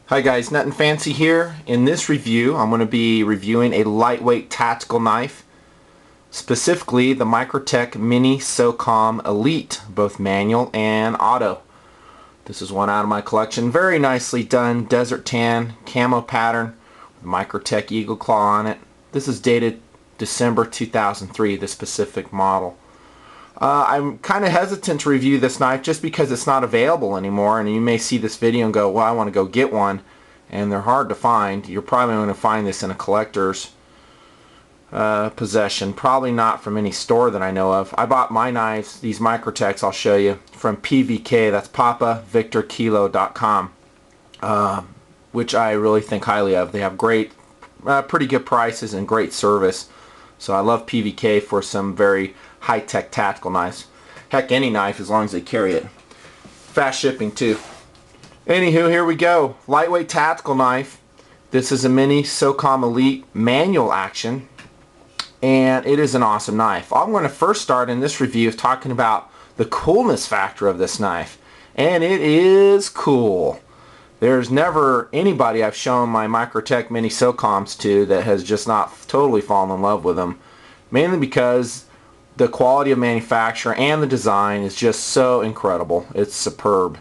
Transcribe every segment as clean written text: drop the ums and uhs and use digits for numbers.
Hi guys, nothing fancy here. In this review, I'm going to be reviewing a lightweight tactical knife, specifically the Microtech Mini SOCOM Elite, both manual and auto. This is one out of my collection. Very nicely done, desert tan, camo pattern, with Microtech Eagle Claw on it. This is dated December 2003, the specific model. I'm kind of hesitant to review this knife just because it's not available anymore, and you may see this video and go, well, I want to go get one, and they're hard to find. You're probably going to find this in a collector's possession, probably not from any store that I know of. I bought my knives, these Microtechs I'll show you, from PVK, that's PapaVictorKilo.com, which I really think highly of. They have great, pretty good prices and great service. So I love PVK for some very high-tech tactical knives. Heck, any knife as long as they carry it. Fast shipping too. Anywho, here we go. Lightweight tactical knife. This is a Mini SOCOM Elite manual action, and it is an awesome knife. I'm going to first start in this review of talking about the coolness factor of this knife, and it is cool. There's never anybody I've shown my Microtech Mini SOCOMs to that has just not totally fallen in love with them, mainly because the quality of manufacture and the design is just so incredible. It's superb.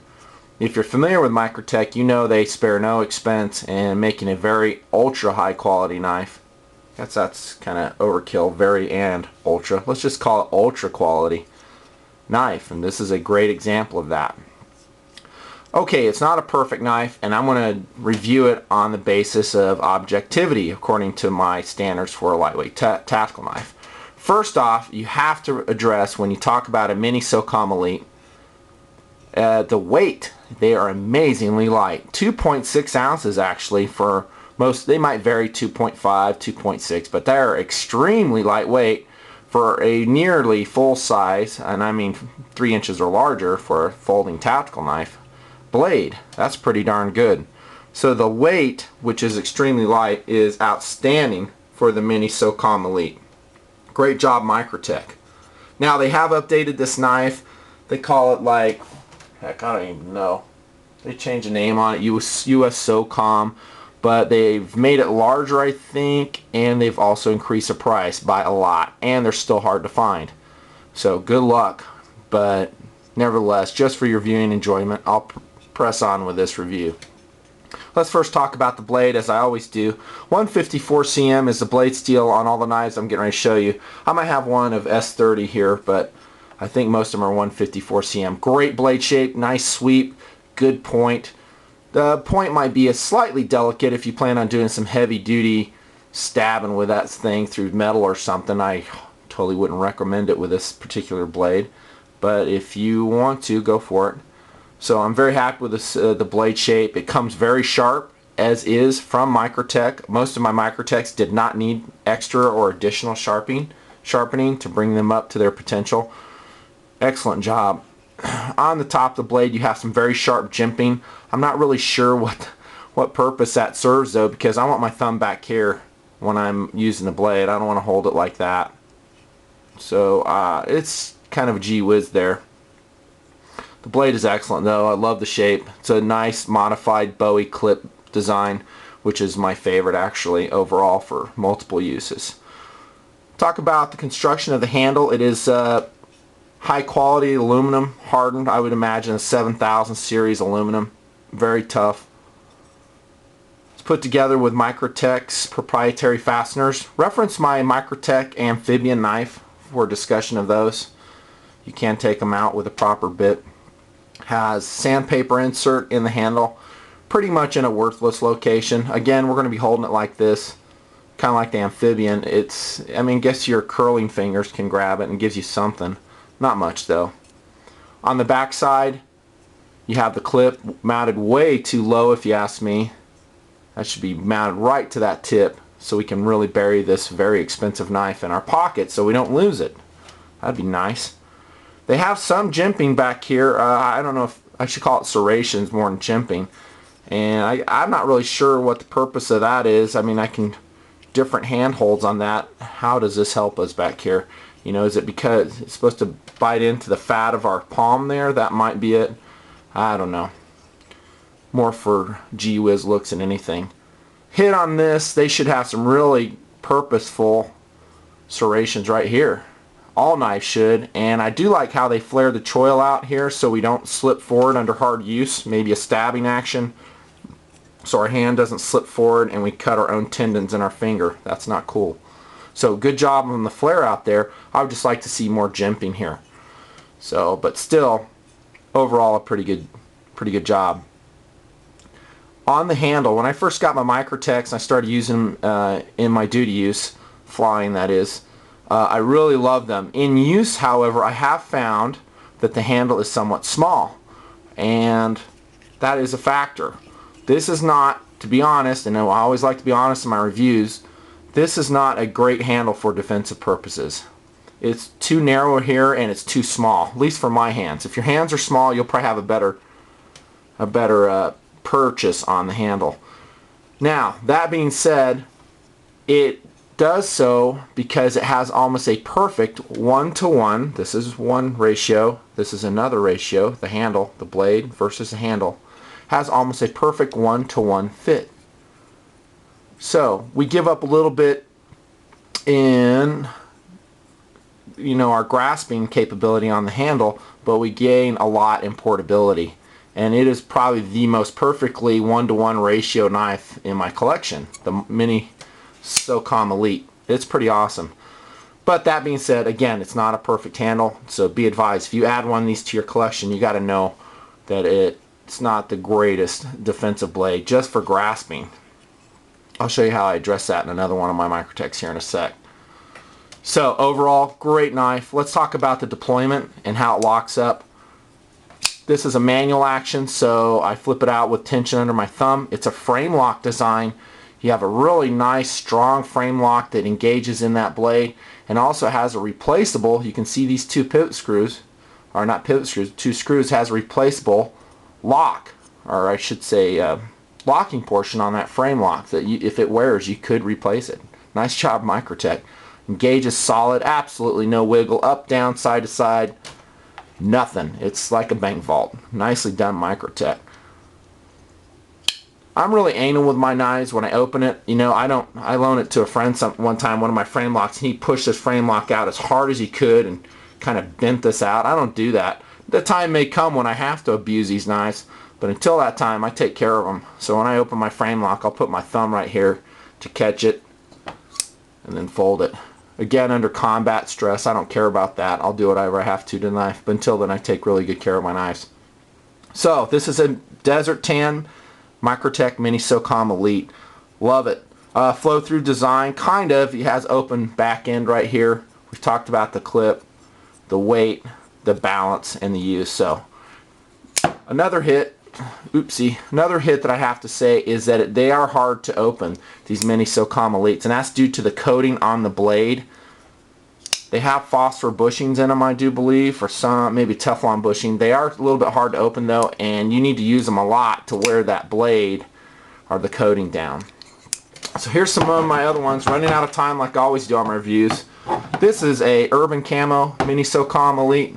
If you're familiar with Microtech, you know they spare no expense in making a very ultra high quality knife. That's kind of overkill, very and ultra. Let's just call it ultra quality knife, and this is a great example of that. Okay, it's not a perfect knife, and I'm going to review it on the basis of objectivity according to my standards for a lightweight tactical knife. First off, you have to address, when you talk about a Mini SOCOM Elite, the weight. They are amazingly light. 2.6 ounces actually for most. They might vary 2.5, 2.6, but they're extremely lightweight for a nearly full size, and I mean 3 inches or larger for a folding tactical knife blade. That's pretty darn good. So the weight, which is extremely light, is outstanding for the Mini SOCOM Elite. Great job, Microtech. Now they have updated this knife. They call it like, heck, I don't even know. They changed the name on it, US SOCOM, but they've made it larger, I think, and they've also increased the price by a lot, and they're still hard to find. So good luck, but nevertheless, just for your viewing enjoyment, I'll press on with this review. Let's first talk about the blade, as I always do. 154 cm is the blade steel on all the knives I'm getting ready to show you. I might have one of S30 here, but I think most of them are 154 cm. Great blade shape, nice sweep, good point. The point might be a slightly delicate if you plan on doing some heavy duty stabbing with that thing through metal or something. I totally wouldn't recommend it with this particular blade, but if you want to, go for it. So I'm very happy with this, the blade shape. It comes very sharp, as is from Microtech. Most of my Microtechs did not need extra or additional sharpening to bring them up to their potential. Excellent job. On the top of the blade you have some very sharp jimping. I'm not really sure what purpose that serves though, because I want my thumb back here when I'm using the blade. I don't want to hold it like that. So it's kind of a gee whiz there. The blade is excellent though. I love the shape. It's a nice modified Bowie clip design, which is my favorite actually overall for multiple uses. Talk about the construction of the handle. It is high quality aluminum, hardened. I would imagine a 7000 series aluminum. Very tough. It's put together with Microtech's proprietary fasteners. Reference my Microtech amphibian knife for discussion of those. You can take them out with a proper bit. Has sandpaper insert in the handle, pretty much in a worthless location. Again, we're going to be holding it like this, kind of like the amphibian. It's, I mean, guess your curling fingers can grab it and gives you something. Not much though. On the back side, you have the clip mounted way too low if you ask me. That should be mounted right to that tip so we can really bury this very expensive knife in our pocket so we don't lose it. That'd be nice. They have some jimping back here. I don't know if I should call it serrations more than jimping. And I'm not really sure what the purpose of that is. I mean, I can different handholds on that. How does this help us back here? You know, is it because it's supposed to bite into the fat of our palm there? That might be it. I don't know. more for gee whiz looks than anything. Hit on this, they should have some really purposeful serrations right here. All knives should, and I do like how they flare the choil out here so we don't slip forward under hard use, maybe a stabbing action, so our hand doesn't slip forward and we cut our own tendons in our finger. That's not cool. So good job on the flare out there. I would just like to see more jimping here. So, but still, overall a pretty good job. On the handle, when I first got my Microtechs and I started using them in my duty use, flying that is, I really love them. In use, however, I have found that the handle is somewhat small, and that is a factor. This is not, to be honest, and I always like to be honest in my reviews, this is not a great handle for defensive purposes. It's too narrow here and it's too small, at least for my hands. If your hands are small, you'll probably have a better purchase on the handle. Now, that being said, it does so because it has almost a perfect 1-to-1. This is one ratio, this is another ratio. The handle, the blade versus the handle, has almost a perfect 1-to-1 fit. So we give up a little bit in, you know, our grasping capability on the handle, but we gain a lot in portability. And it is probably the most perfectly 1-to-1 ratio knife in my collection, the Mini SOCOM Elite. It's pretty awesome. But that being said, again, it's not a perfect handle, so be advised, if you add one of these to your collection, you got to know that it's not the greatest defensive blade just for grasping. I'll show you how I address that in another one of my Microtechs here in a sec. So overall, great knife. Let's talk about the deployment and how it locks up. This is a manual action, so I flip it out with tension under my thumb. It's a frame lock design. You have a really nice strong frame lock that engages in that blade, and also has a replaceable, you can see these two pivot screws, or not pivot screws, two screws, has a replaceable lock, or I should say locking portion on that frame lock that you, if it wears, you could replace it. Nice job, Microtech. Engages solid, absolutely no wiggle, up, down, side to side, nothing. It's like a bank vault. Nicely done, Microtech. I'm really anal with my knives when I open it. You know, I loaned it to a friend one time, one of my frame locks, and he pushed his frame lock out as hard as he could and kind of bent this out. I don't do that. The time may come when I have to abuse these knives, but until that time, I take care of them. So when I open my frame lock, I'll put my thumb right here to catch it and then fold it. Again, under combat stress, I don't care about that. I'll do whatever I have to the knife, but until then, I take really good care of my knives. So this is a Desert Tan Microtech Mini SOCOM Elite. Love it. Flow through design, kind of. It has open back end right here. We've talked about the clip, the weight, the balance, and the use. So another hit, another hit that I have to say is that they are hard to open, these Mini SOCOM Elites, and that's due to the coating on the blade. They have phosphor bushings in them, I do believe, or some, maybe Teflon bushing. They are a little bit hard to open though, and you need to use them a lot to wear that blade or the coating down. So here's some of my other ones. Running out of time like I always do on my reviews. This is a Urban Camo Mini SOCOM Elite.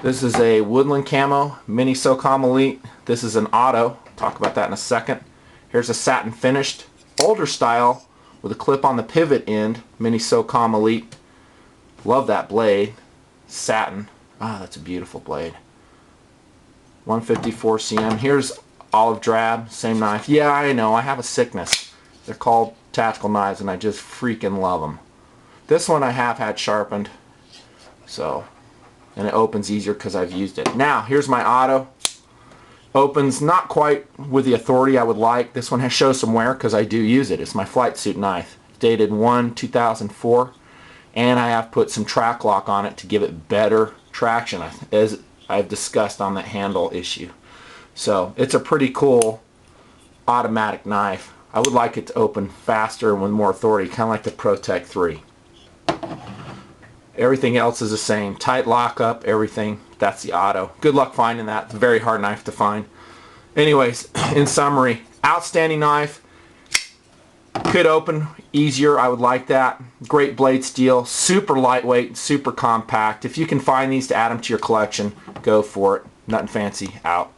This is a Woodland Camo Mini SOCOM Elite. This is an auto. Talk about that in a second. Here's a satin finished, older style, with a clip on the pivot end, Mini SOCOM Elite. Love that blade. Satin. Ah, that's a beautiful blade. 154 cm. Here's olive drab, same knife. Yeah, I know, I have a sickness. They're called tactical knives and I just freaking love them. This one I have had sharpened, so, and it opens easier because I've used it. Now, here's my auto. Opens not quite with the authority I would like. This one shows some wear because I do use it. It's my flight suit knife. Dated 1/2004, and I have put some track lock on it to give it better traction, as I've discussed on that handle issue. So it's a pretty cool automatic knife. I would like it to open faster and with more authority, kind of like the ProTech 3. Everything else is the same. Tight lockup, everything. That's the auto. Good luck finding that. It's a very hard knife to find. Anyways, in summary, outstanding knife. Could open easier. I would like that. Great blade steel. Super lightweight, super compact. If you can find these to add them to your collection, go for it. Nothing fancy. Out.